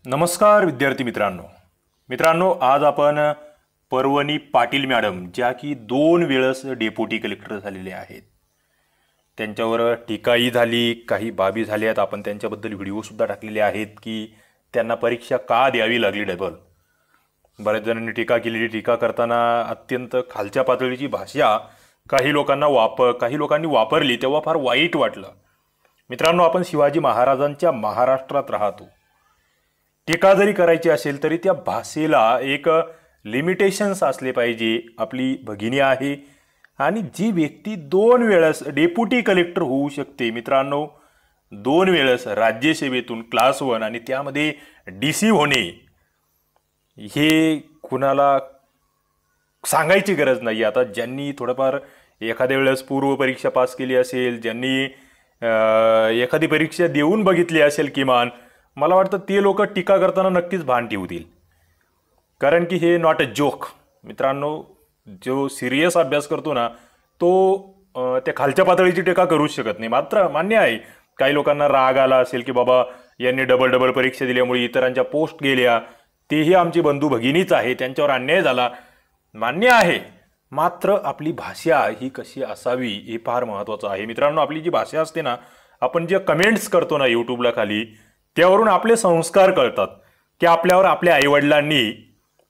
नमस्कार विद्यार्थी मित्रांनो आज आपण पर्वणी पाटील मॅडम ज्या की 2 वेळेस डेप्युटी कलेक्टर झालेले आहेत त्यांच्यावर टीकाही झाली, काही बाबी झाल्यात. आपण त्यांच्याबद्दल व्हिडिओ सुद्धा टाकलेले आहेत की त्यांना परीक्षा का द्यावी लागली डबल. बऱ्याच जणांनी टीका केलेली. टीका करताना अत्यंत खालच्या पातळीची भाषा काही लोकांनी वापरली तेव्हा फार वाईट वाटलं. मित्रांनो, आपण शिवाजी महाराजांच्या महाराष्ट्रात राहतो. टीका जरी करायची असेल तरी त्या भाषेला एक लिमिटेशन्स असले पाहिजे. आपली भगिनी आहे आणि जी व्यक्ती 2 वेळेस डेप्युटी कलेक्टर होऊ शकते मित्रांनो, 2 वेळेस राज्यसेवेतून क्लास 1 आणि त्यामध्ये DC होणे हे कुणाला सांगायची गरज नाही. आता ज्यांनी थोडंफार एखाद्या वेळेस पूर्व परीक्षा पास केली असेल, ज्यांनी एखादी परीक्षा देऊन बघितली असेल किमान, मला वाटतं ते लोक टीका करताना नक्कीच भान ठेवतील. कारण की हे नॉट अ जोक मित्रांनो. जो सिरियस अभ्यास करतो ना तो त्या खालच्या पातळीची टीका करूच शकत नाही. मात्र मान्य आहे काही लोकांना राग आला असेल की बाबा यांनी डबल परीक्षा दिल्यामुळे इतरांच्या पोस्ट गेल्या, तेही आमची बंधू भगिनीच आहे, त्यांच्यावर अन्याय झाला, मान्य आहे. मात्र आपली भाषा ही कशी असावी हे फार महत्त्वाचं आहे मित्रांनो. आपली जी भाषा असते ना, आपण जे कमेंट्स करतो ना यूट्यूबला खाली, त्यावरून आपले संस्कार कळतात की आपल्यावर आपल्या आईवडिलांनी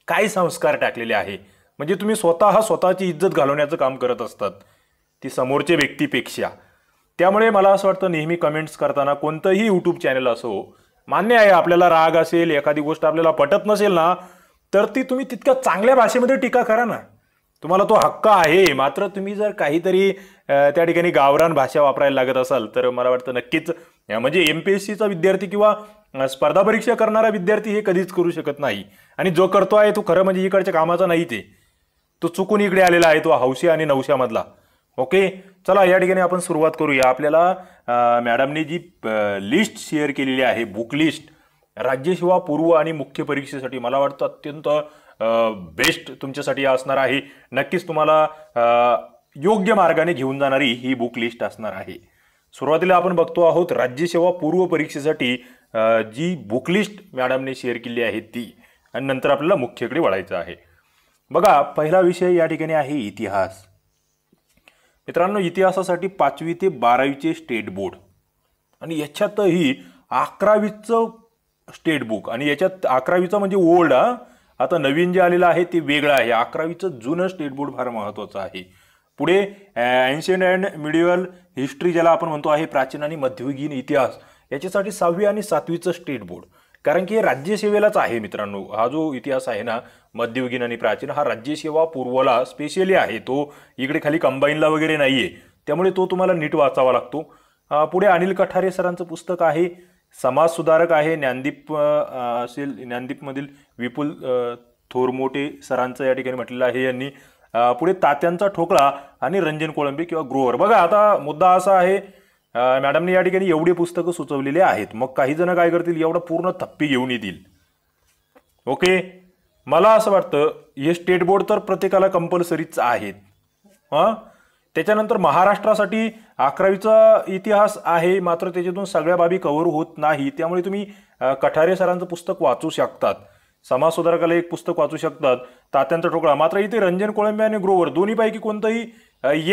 काय संस्कार टाकलेले आहे. म्हणजे तुम्ही स्वतःची इज्जत घालवण्याचं काम करत असतात ती समोरच्या व्यक्तीपेक्षा. त्यामुळे मला असं वाटतं नेहमी कमेंट्स करताना कोणतंही यूट्यूब चॅनल असो, मान्य आहे आपल्याला राग असेल, एखादी गोष्ट आपल्याला पटत नसेल ना, तर ती तुम्ही तितक्या चांगल्या भाषेमध्ये टीका करा ना, तुम्हाला तो हक्क आहे. मात्र तुम्ही जर काहीतरी त्या ठिकाणी गावरान भाषा वापरायला लागत असाल तर मला वाटतं नक्कीच म्हणजे MPSCचा विद्यार्थी किंवा स्पर्धा परीक्षा करणारा विद्यार्थी हे कधीच करू शकत नाही. आणि जो करतो आहे तो खरं म्हणजे इकडच्या कामाचा नाही, तो चुकून इकडे आलेला आहे, तो हौशी आणि नवशामधला. ओके, चला या ठिकाणी आपण सुरुवात करूया. आपल्याला मॅडमने जी लिस्ट शेअर केलेली आहे, बुक लिस्ट राज्यसेवा पूर्व आणि मुख्य परीक्षेसाठी, मला वाटतं अत्यंत बेस्ट तुमच्यासाठी असणार आहे. नक्कीच तुम्हाला योग्य मार्गाने घेऊन जाणारी ही बुक लिस्ट असणार आहे. सुरुवातीला आपण बघतो आहोत राज्यसेवा पूर्व परीक्षेसाठी जी बुक लिस्ट मॅडमने शेअर केली आहे ती, आणि नंतर आपल्याला मुख्यकडे वळायचं आहे. बघा, पहिला विषय या ठिकाणी आहे इतिहास. मित्रांनो, इतिहासासाठी 5वी ते 12वीचे स्टेट बोर्ड आणि याच्यातही 11वीचं स्टेट बुक, आणि याच्यात 11वीचं म्हणजे ओल्ड, आता नवीन जे आलेलं आहे ते वेगळं आहे. 11वीचं जुनं स्टेट बोर्ड फार महत्त्वाचं आहे. पुढे एन्शियंट अँड मिडिवल हिस्ट्री ज्याला आपण म्हणतो आहे, प्राचीन आणि मध्ययुगीन इतिहास, याच्यासाठी 6वी आणि 7वीचं स्टेट बोर्ड. कारण की हे राज्यसेवेलाच आहे मित्रांनो. हा जो इतिहास आहे ना, मध्ययुगीन आणि प्राचीन, हा राज्यसेवा पूर्वला स्पेशली आहे. तो इकडे खाली कंबाईनला वगैरे नाही आहे, त्यामुळे तो तुम्हाला नीट वाचावा लागतो. पुढे अनिल कठारे सरांचं पुस्तक आहे, समाज सुधारक आहे. ज्ञानदीप असेल, ज्ञानदीपमधील विपुल थोरमोटे सरांचं या ठिकाणी म्हटलेलं आहे यांनी. पुढे तात्यांचा ठोकळा आणि रंजन कोळंबे किंवा ग्रोवर. बघा, आता मुद्दा असा आहे, मॅडमने या ठिकाणी एवढी पुस्तकं सुचवलेली आहेत. मग काही जण काय करतील, एवढं पूर्ण थप्पी घेऊन येतील. ओके, मला असं वाटतं हे स्टेट बोर्ड तर प्रत्येकाला कंपल्सरीच आहेत. त्याच्यानंतर महाराष्ट्रासाठी 11वीचा इतिहास आहे, मात्र त्याच्यातून सगळ्या बाबी कव्हर होत नाही. त्यामुळे तुम्ही कठारे सरांचं पुस्तक वाचू शकतात, समाज सुधारकाला एक पुस्तक वाचू शकतात, तात्यांचा ठोकळा. मात्र इथे रंजन कोळंबे आणि ग्रोवर दोन्हीपैकी कोणतंही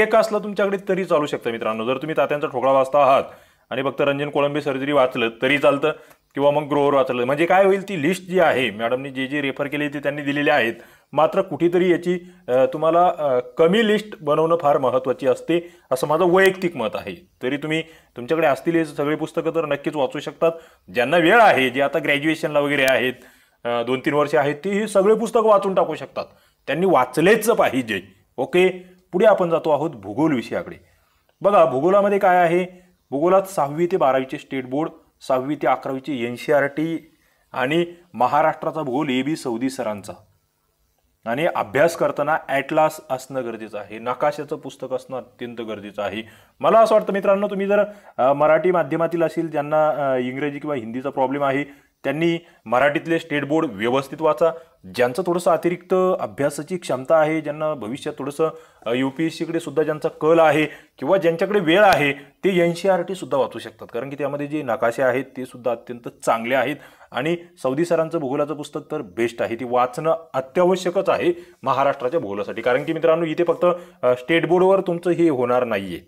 एक असलं तुमच्याकडे तरी चालू शकतं मित्रांनो. जर तुम्ही तात्यांचा ठोकळा वाचता आहात आणि फक्त रंजन कोळंबे सर जरी वाचलं तरी चालतं, किंवा मग ग्रोवर वाचलं. म्हणजे काय होईल, ती लिस्ट जी आहे मॅडमनी जे रेफर केले ते त्यांनी दिलेले आहेत. मात्र कुठेतरी याची तुम्हाला कमी लिस्ट बनवणं फार महत्त्वाची असते, असं माझं वैयक्तिक मत आहे. तरी तुम्ही तुमच्याकडे असतील हे सगळी पुस्तकं तर नक्कीच वाचू शकतात. ज्यांना वेळ आहे, जे आता ग्रॅज्युएशनला वगैरे आहेत, 2-3 वर्ष आहेत, ती ही सगळे पुस्तकं वाचून टाकू शकतात. त्यांनी वाचलेच पाहिजे. ओके, पुढे आपण जातो आहोत भूगोल विषयाकडे. बघा, भूगोलामध्ये काय आहे, भूगोलात 6वी ते 12वीचे स्टेट बोर्ड, 6वी ते 11वीचे NCERT आणि महाराष्ट्राचा भूगोल AB सौदी सरांचा. आणि अभ्यास करताना ॲटलास असणं गरजेचं आहे, नकाशाचं पुस्तक असणं अत्यंत गरजेचं आहे. मला असं वाटतं मित्रांनो, तुम्ही जर मराठी माध्यमातील असेल, ज्यांना इंग्रजी किंवा हिंदीचा प्रॉब्लेम आहे, त्यांनी मराठीतले स्टेट बोर्ड व्यवस्थित वाचा. ज्यांचं थोडंसं अतिरिक्त अभ्यासाची क्षमता आहे, ज्यांना भविष्यात थोडंसं UPSCकडे सुद्धा ज्यांचा कल आहे किंवा ज्यांच्याकडे वेळ आहे, ते NCERT सुद्धा वाचू शकतात. कारण की त्यामध्ये जे नकाशे आहेत ते सुद्धा अत्यंत चांगले आहेत. आणि सौदी सरांचं भूगोलाचं पुस्तक तर बेस्ट आहे, ती वाचणं अत्यावश्यकच आहे महाराष्ट्राच्या भूगोलासाठी. कारण की मित्रांनो, इथे फक्त स्टेट बोर्डवर तुमचं हे होणार नाहीये.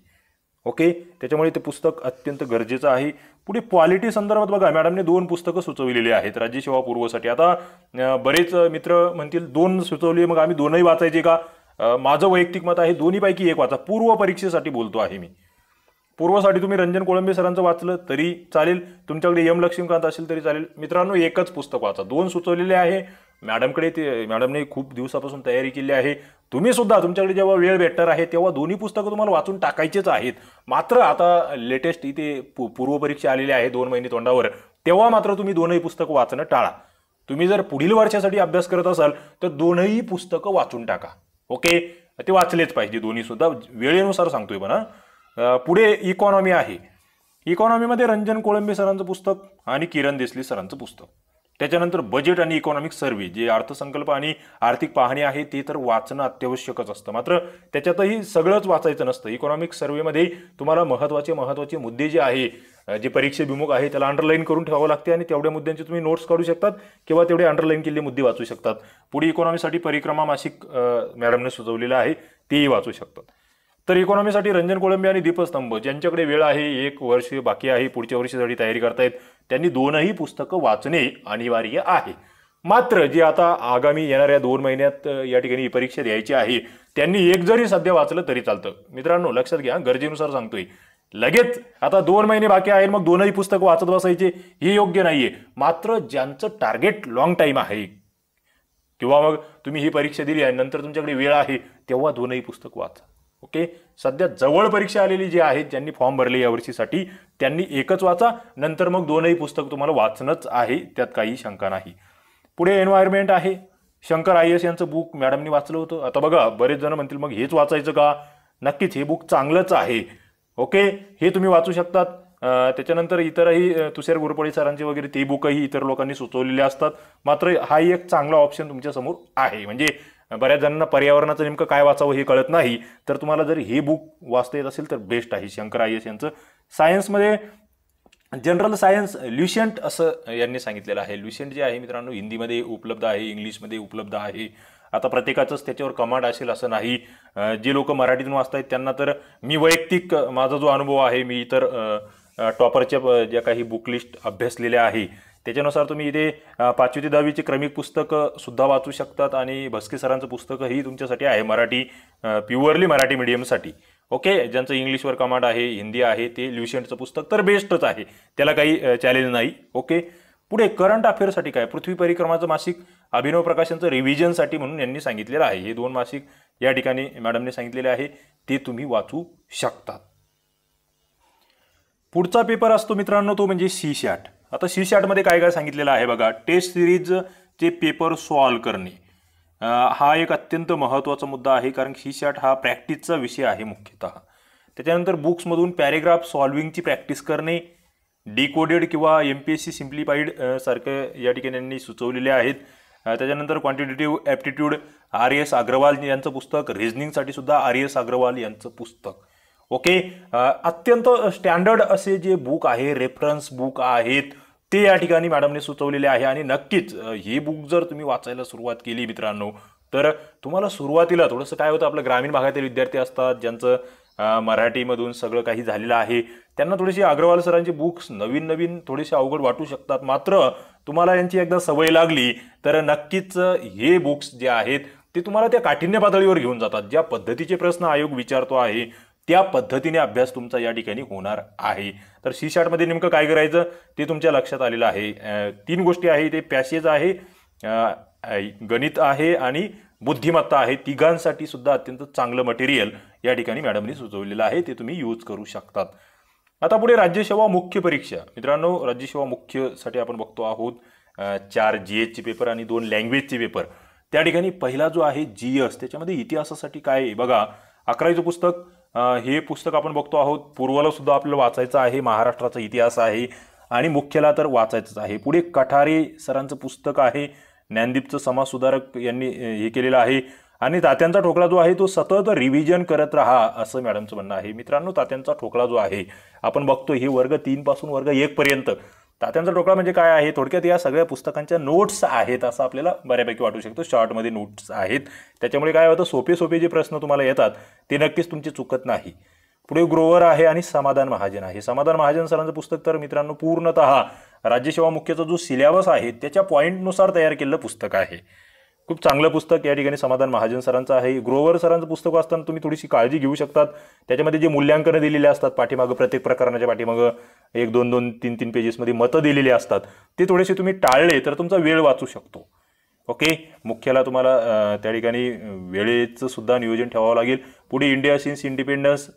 ओके, त्याच्यामुळे ते पुस्तक अत्यंत गरजेचं आहे. पुढे पॉलिटी संदर्भात बघा, मॅडमने 2 पुस्तकं सुचवलेली आहेत राज्यसेवा पूर्वसाठी. आता बरेच मित्र म्हणतील 2 सुचवली, मग आम्ही 2ही वाचायचे का? माझं वैयक्तिक मत आहे दोन्हीपैकी एक वाचा. पूर्व परीक्षेसाठी बोलतो आहे मी. पूर्वसाठी तुम्ही रंजन कोळंबे सरांचं वाचलं तरी चालेल, तुमच्याकडे M लक्ष्मीकांत असेल तरी चालेल. मित्रांनो, एकच पुस्तक वाचा. 2 सुचवलेले आहे मॅडमकडे, ते मॅडमने खूप दिवसापासून तयारी केली आहे. तुम्ही सुद्धा तुमच्याकडे जेव्हा वेळ भेटणार आहे तेव्हा दोन्ही पुस्तकं तुम्हाला वाचून टाकायचेच आहेत. मात्र आता लेटेस्ट इथे पूर्व परीक्षा आलेली आहे 2 महिने तोंडावर, तेव्हा मात्र तुम्ही 2ही पुस्तकं वाचणं टाळा. तुम्ही जर पुढील वर्षासाठी अभ्यास करत असाल तर 2ही पुस्तकं वाचून टाका. ओके, ते वाचलेच पाहिजे दोन्ही सुद्धा, वेळेनुसार सांगतोय. पण पुढे इकॉनॉमी आहे. इकॉनॉमीमध्ये रंजन कोळंबे सरांचं पुस्तक आणि किरण देसले सरांचं पुस्तक. त्याच्यानंतर बजेट आणि इकॉनॉमिक सर्व्हे, जे अर्थसंकल्प आणि आर्थिक पाहणी आहे ते तर वाचणं अत्यावश्यकच असतं. मात्र त्याच्यातही सगळंच वाचायचं नसतं. इकॉनॉमिक सर्व्हेमध्ये तुम्हाला महत्त्वाचे मुद्दे जे आहे, जे परीक्षेभिमुख आहे, त्याला अंडरलाईन करून ठेवावं लागते आणि तेवढ्या मुद्द्यांचे तुम्ही नोट्स काढू शकतात किंवा तेवढे अंडरलाईन केलेले मुद्दे वाचू शकतात. पुढे इकॉनॉमीसाठी परिक्रमा मासिक मॅडमने सुचवलेलं आहे, तेही वाचू शकतात. तर इकॉनॉमीसाठी रंजन कोळंबे आणि दीपस्तंभ, ज्यांच्याकडे वेळ आहे, 1 वर्ष बाकी आहे, पुढच्या वर्षासाठी तयारी करतायत, त्यांनी 2ही पुस्तकं वाचणे अनिवार्य आहे. मात्र जे आता आगामी येणाऱ्या 2 महिन्यात या ठिकाणी परीक्षा द्यायची आहे, त्यांनी एक जरी सध्या वाचलं तरी चालतं. मित्रांनो, लक्षात घ्या, गरजेनुसार सांगतोय. लगेच आता 2 महिने बाकी आहे मग 2ही पुस्तकं वाचत बसायचे, हे योग्य नाहीये. मात्र ज्यांचं टार्गेट लॉंग टाईम आहे किंवा मग तुम्ही ही परीक्षा दिली आणि नंतर तुमच्याकडे वेळ आहे, तेव्हा 2ही पुस्तक वाचा. ओके, सध्या जवळ परीक्षा आलेली जी आहेत, ज्यांनी फॉर्म भरले या वर्षीसाठी, त्यांनी एकच वाचा. नंतर मग 2ही पुस्तक तुम्हाला वाचणंच आहे, त्यात काही शंका नाही. पुढे एन्व्हायरमेंट आहे. शंकर IAS यांचं बुक मॅडमनी वाचलं होतं. आता बघा, बरेच जण म्हणतील मग हेच वाचायचं का? नक्कीच हे बुक चांगलंच आहे. ओके, हे तुम्ही वाचू शकतात. त्याच्यानंतर इतरही तुषार घोरपडे सरांचे वगैरे ते बुकही इतर लोकांनी सुचवलेले असतात. मात्र हा एक चांगला ऑप्शन तुमच्या समोर आहे. म्हणजे बऱ्याच जणांना पर्यावरणाचं नेमकं काय वाचावं हे कळत नाही, तर तुम्हाला जर हे बुक वाचता येत असेल तर बेस्ट आहे शंकर IAS यांचं. सायन्समध्ये जनरल सायन्स ल्युशंट असं यांनी सांगितलेलं आहे. ल्युशंट जे आहे मित्रांनो, हिंदीमध्ये उपलब्ध आहे, इंग्लिशमध्ये उपलब्ध आहे. आता प्रत्येकाचंच त्याच्यावर कमांड असेल असं नाही. जे लोक मराठीतून वाचतायत त्यांना तर मी वैयक्तिक माझा जो अनुभव आहे, मी इतर टॉपरच्या ज्या काही बुक लिस्ट अभ्यासलेल्या आहे त्याच्यानुसार तुम्ही इथे 5वी ते 10वीचे क्रमिक पुस्तकं सुद्धा वाचू शकतात. आणि भस्के सरांचं पुस्तकही तुमच्यासाठी आहे, मराठी प्युअरली मराठी मीडियमसाठी. ओके, ज्यांचं इंग्लिशवर कमांड आहे, हिंदी आहे, ते ल्युशंटचं पुस्तक तर बेस्टच आहे, त्याला काही चॅलेंज नाही. ओके, पुढे करंट अफेअरसाठी काय, पृथ्वी परिक्रमाचं मासिक, अभिनव प्रकाशनचं रिव्हिजनसाठी म्हणून यांनी सांगितलेलं आहे. हे 2 मासिक या ठिकाणी मॅडमने सांगितलेले आहे, ते तुम्ही वाचू शकतात. पुढचा पेपर असतो मित्रांनो तो म्हणजे CSAT. आता CSAT मध्ये काय काय सांगितलेलं आहे बघा. टेस्ट सिरीजचे पेपर सॉल्व्ह करणे हा एक अत्यंत महत्त्वाचा मुद्दा आहे, कारण CSAT हा प्रॅक्टिसचा विषय आहे मुख्यतः. त्याच्यानंतर बुक्समधून पॅरेग्राफ सॉल्विंगची प्रॅक्टिस करणे, डिकोडेड किंवा MPSC सिम्प्लिफाईड सारखे या ठिकाणी यांनी सुचवलेले आहेत. त्याच्यानंतर क्वांटिटेटिव्ह ॲप्टिट्यूड RS अग्रवाल यांचं पुस्तक, रिझनिंगसाठी सुद्धा RS अग्रवाल यांचं पुस्तक. ओके, अत्यंत स्टँडर्ड असे जे बुक आहे, रेफरन्स बुक आहेत, ते या ठिकाणी मॅडमने सुचवलेले आहे. आणि नक्कीच हे बुक जर तुम्ही वाचायला सुरुवात केली मित्रांनो, तर तुम्हाला सुरुवातीला थोडंसं काय होतं, आपल्या ग्रामीण भागातील विद्यार्थी असतात ज्यांचं मराठीमधून सगळं काही झालेलं आहे, त्यांना थोडीशी अग्रवाल सरांची बुक्स नवीन थोडेसे अवघड वाटू शकतात. मात्र तुम्हाला यांची एकदा सवय लागली तर नक्कीच हे बुक्स जे आहेत ते तुम्हाला त्या काठिण्य पातळीवर घेऊन जातात. ज्या पद्धतीचे प्रश्न आयोग विचारतो आहे त्या पद्धतीने अभ्यास तुमचा या ठिकाणी होणार आहे. तर CSAT मध्ये नेमकं काय करायचं ते तुमच्या लक्षात आलेलं आहे. 3 गोष्टी आहे, ते पॅसेज आहे, गणित आहे आणि बुद्धिमत्ता आहे. तिघांसाठी सुद्धा अत्यंत चांगलं मटेरियल या ठिकाणी मॅडमने सुचवलेलं आहे, ते तुम्ही यूज करू शकतात. आता पुढे राज्यसेवा मुख्य परीक्षा. मित्रांनो, राज्यसेवा मुख्यसाठी आपण बघतो आहोत 4 GS चे पेपर आणि 2 लँग्वेजचे पेपर. त्या ठिकाणी पहिला जो आहे GS, त्याच्यामध्ये इतिहासासाठी काय आहे बघा. 11वीचं पुस्तक, हे पुस्तक आपण बघतो आहोत. पूर्वला सुद्धा आपल्याला वाचायचं आहे, महाराष्ट्राचा इतिहास आहे. आणि मुख्यला तर वाचायचंच आहे. पुढे कठारे सरांचं पुस्तक आहे, ज्ञानदीपचं समाजसुधारक यांनी हे केलेलं आहे. आणि तात्यांचा ठोकळा जो आहे तो सतत रिव्हिजन करत राहा असं मॅडमचं म्हणणं आहे. मित्रांनो, तात्यांचा ठोकळा जो आहे आपण बघतो हे वर्ग 3 पासून वर्ग 1 पर्यंत. तात्यांचा ठोकळा म्हणजे काय आहे, थोडक्यात या सगळ्या पुस्तकांच्या नोट्स आहेत असं आपल्याला बऱ्यापैकी वाटू शकतं. शॉर्टमध्ये नोट्स आहेत, त्याच्यामुळे काय होतं, सोपे सोपे जे प्रश्न तुम्हाला येतात ते नक्कीच तुमचे चुकत नाही. पुढे ग्रोवर आहे आणि समाधान महाजन आहे. समाधान महाजन सरांचं पुस्तक तर मित्रांनो पूर्णतः राज्यसेवा मुख्यचा जो सिलेबस आहे त्याच्या पॉईंटनुसार तयार केलेलं पुस्तक आहे. खूप चांगलं पुस्तक या ठिकाणी समाधान महाजन सरांचं आहे. ग्रोवर सरांचं पुस्तक वाचताना तुम्ही थोडीशी काळजी घेऊ शकतात. त्याच्यामध्ये जे मूल्यांकनं दिलेले असतात पाठीमागं, प्रत्येक प्रकरणाच्या पाठीमागं 1, 2, 2, 3, 3 पेजेसमध्ये मतं दिलेली असतात, ते थोडेसे तुम्ही टाळले तर तुमचा वेळ वाचू शकतो. ओके, मुख्याला तुम्हाला त्या ठिकाणी वेळेचं सुद्धा नियोजन ठेवावं लागेल. पुढे India since independence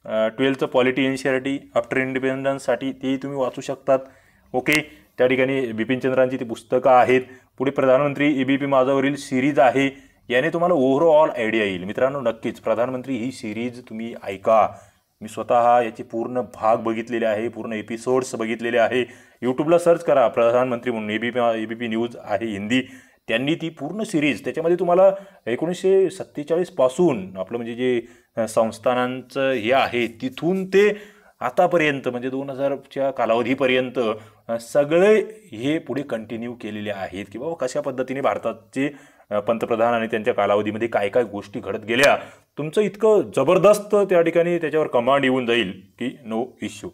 12th polity NCERT after इंडिपेंडन्ससाठी ती तुम्ही वाचू शकतात. ओके, त्या ठिकाणी बिपिनचंद्रांची ती पुस्तकं आहेत. पुढे प्रधानमंत्री एबीपी माझावरील सिरीज आहे, याने तुम्हाला ओव्हरऑल आयडिया येईल. मित्रांनो, नक्कीच प्रधानमंत्री ही सिरीज तुम्ही ऐका. मी स्वतः याचे पूर्ण भाग बघितलेले आहे, पूर्ण एपिसोड्स बघितलेले आहे. यूट्यूबला सर्च करा प्रधानमंत्री म्हणून, एबीपी न्यूज आहे हिंदी, त्यांनी ती पूर्ण सिरीज, त्याच्यामध्ये तुम्हाला 1947 पासून आपलं म्हणजे जे संस्थानांचं हे आहे तिथून ते आतापर्यंत म्हणजे 2000च्या कालावधीपर्यंत सगळे हे पुढे कंटिन्यू केलेले आहेत की बाबा कशा पद्धतीने भारताचे पंतप्रधान आणि त्यांच्या कालावधीमध्ये काय काय गोष्टी घडत गेल्या. तुमचं इतकं जबरदस्त त्या ठिकाणी त्याच्यावर कमांड येऊन जाईल की नो इश्यू.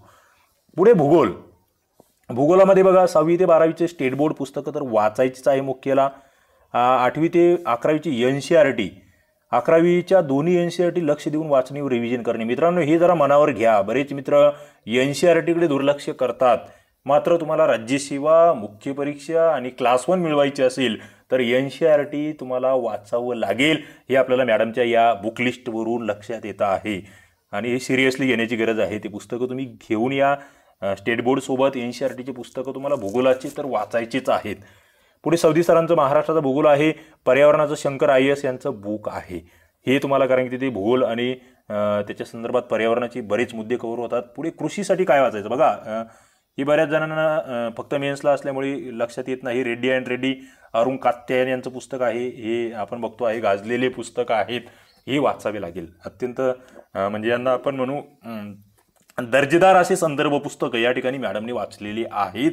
पुढे भूगोल. भूगोलामध्ये बघा 6वी ते 12वीचे स्टेट बोर्ड पुस्तकं तर वाचायचीच आहे मुख्यला. 8वी ते 11वीची एनसीईआरटी, 11वीच्या दोन्ही एनसीईआरटी लक्ष देऊन वाचणी व रिव्हिजन करणे. मित्रांनो, हे जरा मनावर घ्या. बरेच मित्र एनसीईआरटीकडे दुर्लक्ष करतात, मात्र तुम्हाला राज्यसेवा मुख्य परीक्षा आणि क्लास 1 मिळवायची असेल तर एनसीईआरटी तुम्हाला वाचावं लागेल. हे आपल्याला मॅडमच्या या बुकलिस्टवरून लक्षात येतं आहे आणि हे सिरियसली घेण्याची गरज आहे. ते पुस्तकं तुम्ही घेऊन या. स्टेट बोर्डसोबत एनसीईआरटीची पुस्तकं तुम्हाला भूगोलाची तर वाचायचीच आहेत. पुढे सौदी सरांचं महाराष्ट्राचा भूगोल आहे. पर्यावरणाचं शंकर IAS यांचं बुक आहे. हे तुम्हाला, कारण की तिथे भूगोल आणि त्याच्या संदर्भात पर्यावरणाचे बरेच मुद्दे कव्हर होतात. पुढे कृषीसाठी काय वाचायचं बघा, ही बऱ्याच जणांना फक्त मेन्सला असल्यामुळे लक्षात येत नाही. रेड्डी अँड रेड्डी, अरुण कात्यायन यांचं पुस्तक आहे. हे आपण बघतो आहे गाजलेले पुस्तक आहेत, हे वाचावे लागेल. अत्यंत म्हणजे यांना आपण म्हणू दर्जेदार असे संदर्भ पुस्तकं या ठिकाणी मॅडमने वाचलेली आहेत.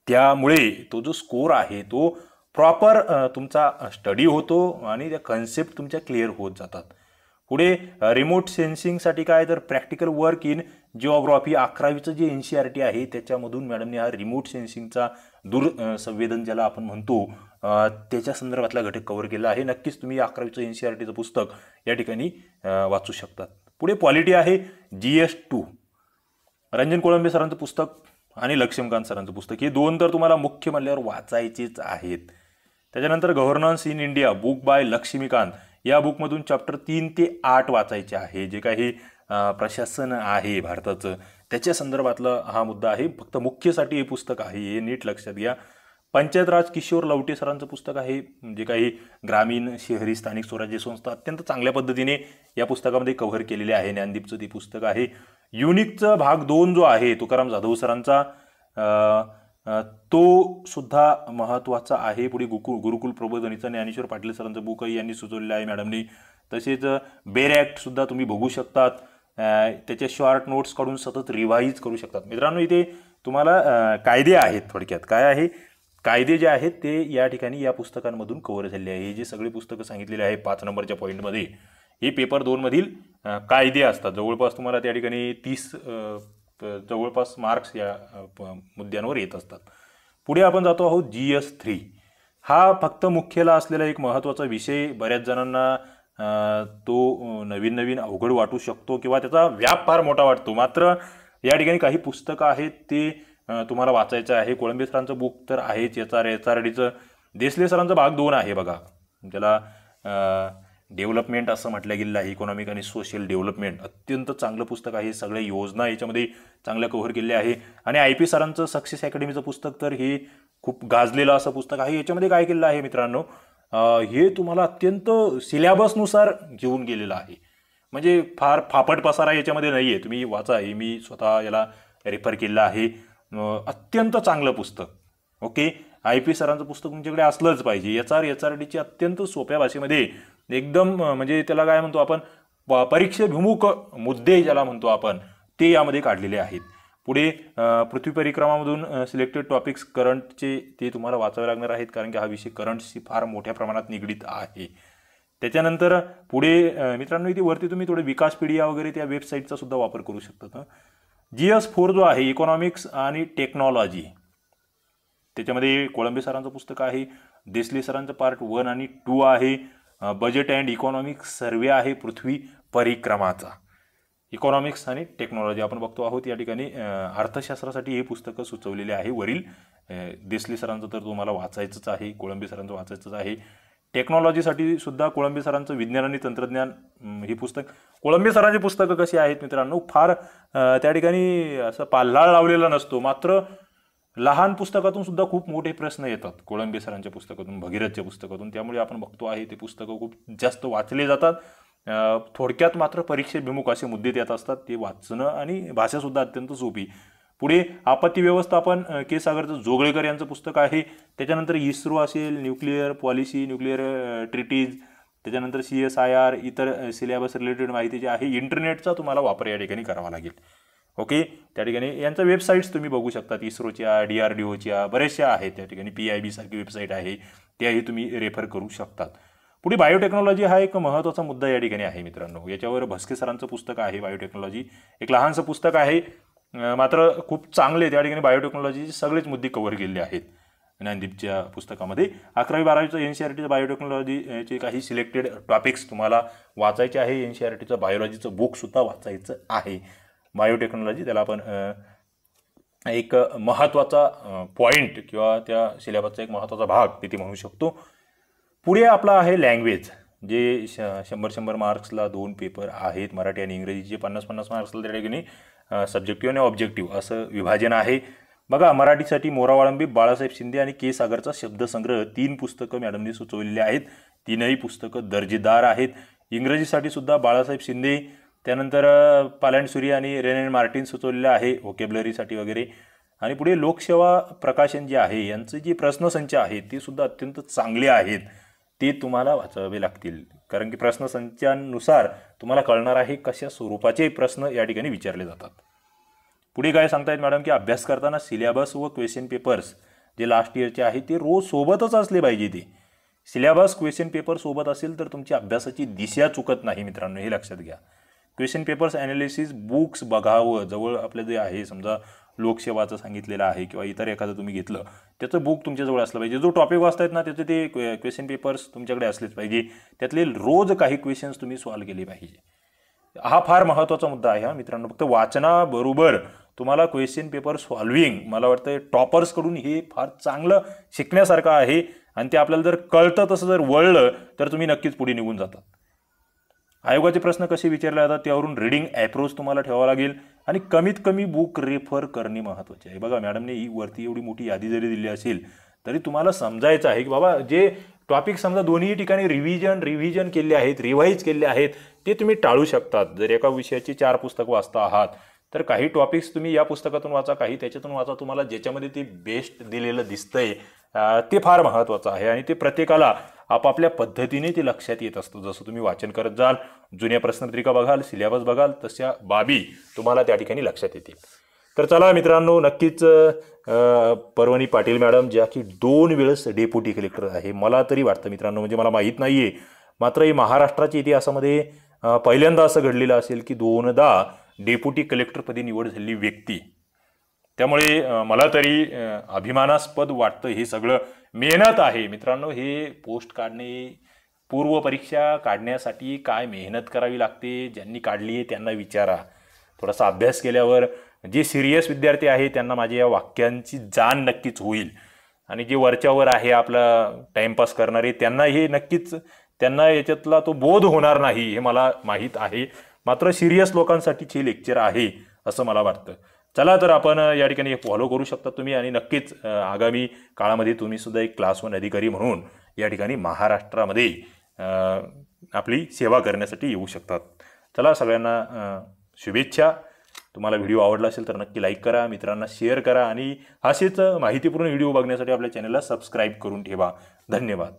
त्यामुळे तो जो स्कोर आहे तो प्रॉपर तुमचा स्टडी होतो आणि त्या कन्सेप्ट तुमच्या क्लिअर होत जातात. पुढे रिमोट सेन्सिंगसाठी काय तर प्रॅक्टिकल वर्क इन जिओग्राफी, 11वीचं जे एनसीईआरटी आहे त्याच्यामधून मॅडमने हा रिमोट सेन्सिंगचा दूरसंवेदन ज्याला आपण म्हणतो त्याच्या संदर्भातला घटक कव्हर केला आहे. नक्कीच तुम्ही 11वीचं एनसीईआरटीचं पुस्तक या ठिकाणी वाचू शकतात. पुढे पॉलिटी आहे, GS2 रंजन कोळंबे सरांचं पुस्तक आणि लक्ष्मीकांत सरांचं पुस्तक, हे दोन तर तुम्हाला मुख्य म्हणल्यावर वाचायचेच आहेत. त्याच्यानंतर governance in India book by Laxmikanth, या बुकमधून चॅप्टर 3 ते 8 वाचायचे आहे. जे काही प्रशासन आहे भारताचं त्याच्या संदर्भातला हा मुद्दा आहे. फक्त मुख्यसाठी हे पुस्तक आहे, हे नीट लक्षात घ्या. पंचायत राज किशोर लवटे सरांचं पुस्तक आहे. जे काही ग्रामीण शहरी स्थानिक स्वराज्य संस्था अत्यंत चांगल्या पद्धतीने या पुस्तकामध्ये कव्हर केलेले आहे. ज्ञानदीपचं ते पुस्तक आहे. युनिकचा भाग 2 जो आहे तुकाराम जाधव सरांचा, तो सुद्धा महत्त्वाचा आहे. पुढे गुरुकुल प्रबोधनीचा ज्ञानेश्वर पाटील सरांचं बुकही यांनी सुचवलेलं आहे मॅडमनी. तसेच बेर ॲक्ट सुद्धा तुम्ही बघू शकतात. त्याचे शॉर्ट नोट्स काढून सतत रिवाईज करू शकतात. मित्रांनो, इथे तुम्हाला कायदे आहेत. थोडक्यात काय आहे, कायदे जे आहेत ते या ठिकाणी या पुस्तकांमधून कव्हर झालेले आहे. हे जे सगळे पुस्तकं सांगितलेले आहे 5 नंबरच्या पॉईंटमध्ये, हे पेपर 2 मधील कायदे असतात. जवळपास तुम्हाला त्या ठिकाणी 30 जवळपास मार्क्स या मुद्द्यांवर येत असतात. पुढे आपण जातो आहोत GS3. हा फक्त मुख्यला असलेला एक महत्त्वाचा विषय. बऱ्याच जणांना तो नवीन अवघड वाटू शकतो किंवा त्याचा व्याप फार मोठा वाटतो. मात्र या ठिकाणी काही पुस्तकं आहेत ते तुम्हाला वाचायचं आहे. कोळंबे सरांचं बुक तर आहेच, HRDचं. देसले सरांचा भाग 2 आहे बघा, त्याला डेव्हलपमेंट असं म्हटलं गेलेलं आहे, इकॉनॉमिक आणि सोशल डेव्हलपमेंट. अत्यंत चांगलं पुस्तक आहे. सगळ्या योजना याच्यामध्ये चांगल्या कव्हर केलेल्या आहे. आणि IP सरांचं सक्सेस अकॅडमीचं पुस्तक तर हे खूप गाजलेलं असं पुस्तक आहे. याच्यामध्ये काय केलेलं आहे मित्रांनो, हे तुम्हाला अत्यंत सिलेबसनुसार घेऊन गेलेलं आहे. म्हणजे फार फापट पसारा याच्यामध्ये नाही आहे. तुम्ही वाचा. हे मी स्वतः याला रेफर केलेलं आहे. अत्यंत चांगलं पुस्तक. ओके, IP सरांचं पुस्तक तुमच्याकडे असलंच पाहिजे. HRDची अत्यंत सोप्या भाषेमध्ये एकदम म्हणजे त्याला काय म्हणतो आपण परीक्षेभिमुख मुद्दे ज्याला म्हणतो आपण ते यामध्ये काढलेले आहेत. पुढे पृथ्वी परिक्रमामधून सिलेक्टेड टॉपिक्स करंटचे ते तुम्हाला वाचावे लागणार आहेत, कारण की हा विषय करंटशी फार मोठ्या प्रमाणात निगडीत आहे. त्याच्यानंतर पुढे मित्रांनो इथे वरती तुम्ही थोडे विकासपीडिया वगैरे त्या वेबसाईटचा सुद्धा वापर करू शकता. GS4 जो आहे इकॉनॉमिक्स आणि टेक्नॉलॉजी, त्याच्यामध्ये कोळंबे सरांचं पुस्तक आहे. देसले सरांचं पार्ट 1 आणि 2 आहे. बजेट अँड इकॉनॉमिक्स सर्वे आहे पृथ्वी परिक्रमाचा. इकॉनॉमिक्स आणि टेक्नॉलॉजी आपण बघतो आहोत या ठिकाणी. अर्थशास्त्रासाठी हे पुस्तकं सुचवलेले आहे वरील. देसले सरांचं तर तुम्हाला वाचायचंच आहे, कोळंबे सरांचं वाचायचंच आहे. टेक्नॉलॉजीसाठी सुद्धा कोळंबे सरांचं विज्ञान आणि तंत्रज्ञान हे पुस्तक. कोळंबे सरांची पुस्तकं कशी आहेत मित्रांनो, फार त्या ठिकाणी असं पाल्हाळ लावलेला नसतो, मात्र लहान पुस्तकातून सुद्धा खूप मोठे प्रश्न येतात कोळंबे सरांच्या पुस्तकातून, भगीरथच्या पुस्तकातून. त्यामुळे आपण बघतो आहे ते पुस्तकं खूप जास्त वाचले जातात. थोडक्यात मात्र परीक्षेभिमुख असे मुद्दे त्यात असतात, ते वाचणं आणि भाषासुद्धा अत्यंत सोपी. पुढे आपत्ती व्यवस्थापन के सागरचं जोगळेकर यांचं पुस्तक आहे. त्याच्यानंतर इस्रो असेल, न्यूक्लिअर पॉलिसी, न्यूक्लिअर ट्रिटीज, त्याच्यानंतर CSIR, इतर सिलेबस रिलेटेड माहिती जी आहे. इंटरनेटचा तुम्हाला वापर या ठिकाणी करावा लागेल. ओके, त्या ठिकाणी यांच्या वेबसाईट्स तुम्ही बघू शकतात. इस्रोच्या, DRDOच्या बऱ्याचशा आहेत त्या ठिकाणी. PIB सारखी वेबसाईट आहे, त्याही तुम्ही रेफर करू शकतात. पुढे बायोटेक्नॉलॉजी हा एक महत्त्वाचा मुद्दा या ठिकाणी आहे मित्रांनो. याच्यावर भस्के सरांचं पुस्तक आहे बायोटेक्नॉलॉजी. एक लहानसं पुस्तक आहे, मात्र खूप चांगले. त्या ठिकाणी बायोटेक्नॉलॉजीचे सगळेच मुद्दे कव्हर केलेले आहेत ज्ञानदीपच्या पुस्तकामध्ये. 11वी-12वीचं NCERTचं बायोटेक्नॉलॉजीचे काही सिलेक्टेड टॉपिक्स तुम्हाला वाचायचे आहे. NCERTचं बायोलॉजीचं बुकसुद्धा वाचायचं आहे. बायोटेक्नॉलॉजी त्याला आपण एक महत्त्वाचा पॉईंट किंवा त्या सिलेबसचा एक महत्त्वाचा भाग तिथे म्हणू शकतो. पुढे आपला आहे लँग्वेज, जे 100 मार्क्सला 2 पेपर आहेत. मराठी आणि इंग्रजीचे 50 मार्क्सला त्या ठिकाणी सब्जेक्टिव्ह आणि ऑब्जेक्टिव्ह असं विभाजन आहे. बघा, मराठीसाठी मोरावाळंबी, बाळासाहेब शिंदे आणि के सागरचा शब्दसंग्रह 3 पुस्तकं मॅडमने सुचवलेली आहेत. 3ही पुस्तकं दर्जेदार आहेत. इंग्रजीसाठी सुद्धा बाळासाहेब शिंदे, त्यानंतर पालांडसुरी आणि रेन मार्टिन सुचवलेलं आहे व्होकॅब्युलरीसाठी वगैरे. आणि पुढे लोकसेवा प्रकाशन जे आहे यांचे जे प्रश्नसंच आहेत ते सुद्धा अत्यंत चांगले आहेत. ते तुम्हाला वाचावे लागतील, कारण की प्रश्नसंचानुसार तुम्हाला कळणार आहे कशा स्वरूपाचे प्रश्न या ठिकाणी विचारले जातात. पुढे काय सांगतायत मॅडम की अभ्यास करताना सिलेबस व क्वेश्चन पेपर्स जे लास्ट इयरचे आहेत ते रोज सोबतच असले पाहिजे. ते सिलेबस क्वेश्चन पेपर सोबत असेल तर तुमची अभ्यासाची दिशा चुकत नाही मित्रांनो, हे लक्षात घ्या. क्वेश्चन पेपर्स ॲनालिसिस बुक्स बघावं. जवळ आपलं जे आहे समजा लोकसेवाचं सांगितलेलं आहे किंवा इतर एखादं तुम्ही घेतलं त्याचं बुक तुमच्याजवळ असलं पाहिजे. जो टॉपिक वाचतायत ना त्याचे ते क्वेश्चन पेपर्स तुमच्याकडे असलेच पाहिजे. त्यातले रोज काही क्वेश्चन्स तुम्ही सॉल्व्ह केले पाहिजे. हा फार महत्त्वाचा मुद्दा आहे हा मित्रांनो. फक्त वाचनाबरोबर तुम्हाला क्वेश्चन पेपर सॉल्विंग मला वाटतं टॉपर्सकडून हे फार चांगलं शिकण्यासारखं आहे. आणि ते आपल्याला जर कळतं तसं जर वळलं तर तुम्ही नक्कीच पुढे निघून जातात. आयोगाचे प्रश्न कसे विचारले जातात त्यावरून रीडिंग ॲप्रोच तुम्हाला ठेवावा लागेल. आणि कमीत कमी बुक रेफर करणे महत्त्वाचे आहे. बघा, मॅडमने ही वरती एवढी मोठी यादी जरी दिली असेल तरी तुम्हाला समजायचं आहे की बाबा जे टॉपिक समजा दोन्ही ठिकाणी रिव्हिजन केले आहेत, रिवाईज केले आहेत, ते तुम्ही टाळू शकतात. जर एका विषयाची 4 पुस्तकं वाचता आहात तर काही टॉपिक्स तुम्ही या पुस्तकातून वाचा, काही त्याच्यातून वाचा. तुम्हाला ज्याच्यामध्ये ते बेस्ट दिलेलं दिसतंय ते फार महत्त्वाचं आहे. आणि ते प्रत्येकाला आपापल्या पद्धतीने ते लक्षात येत असतं. जसं तुम्ही वाचन करत जाल, जुन्या प्रश्नपत्रिका बघाल, सिलेबस बघाल, तशा बाबी तुम्हाला त्या ठिकाणी लक्षात येतील. तर चला मित्रांनो, नक्कीच पर्वणी पाटील मॅडम ज्या की 2 वेळेस डेप्युटी कलेक्टर आहे. मला तरी वाटतं मित्रांनो, म्हणजे मला माहीत नाही आहे, मात्र हे महाराष्ट्राच्या इतिहासामध्ये पहिल्यांदा असं घडलेलं असेल की 2दा डेप्युटी कलेक्टरपदी निवड झालेली व्यक्ती. त्यामुळे मला तरी अभिमानास्पद वाटतं. हे सगळं मेहनत आहे मित्रांनो. हे पोस्ट काढणे, पूर्वपरीक्षा काढण्यासाठी काय मेहनत करावी लागते, ज्यांनी काढली आहे त्यांना विचारा. थोडासा अभ्यास केल्यावर जे सिरियस विद्यार्थी आहे त्यांना माझ्या या वाक्यांची जाण नक्कीच होईल. आणि जे वरच्यावर आहे आपला टाइमपास करणारे त्यांना हे नक्कीच त्यांना याच्यातला तो बोध होणार नाही हे मला माहीत आहे. मात्र सिरियस लोकांसाठीच हे लेक्चर आहे असं मला वाटतं. चला तर आपण या ठिकाणी हे फॉलो करू शकता तुम्ही. आणि नक्कीच आगामी काळामध्ये तुम्ही सुद्धा एक क्लास 1 अधिकारी म्हणून या ठिकाणी महाराष्ट्रामध्ये आपली सेवा करण्यासाठी येऊ शकतात. चला, सगळ्यांना शुभेच्छा. तुम्हाला व्हिडिओ आवडला असेल तर नक्की लाईक करा, मित्रांना शेअर करा आणि असेच माहितीपूर्ण व्हिडिओ बघण्यासाठी आपल्या चॅनलला सबस्क्राईब करून ठेवा. धन्यवाद.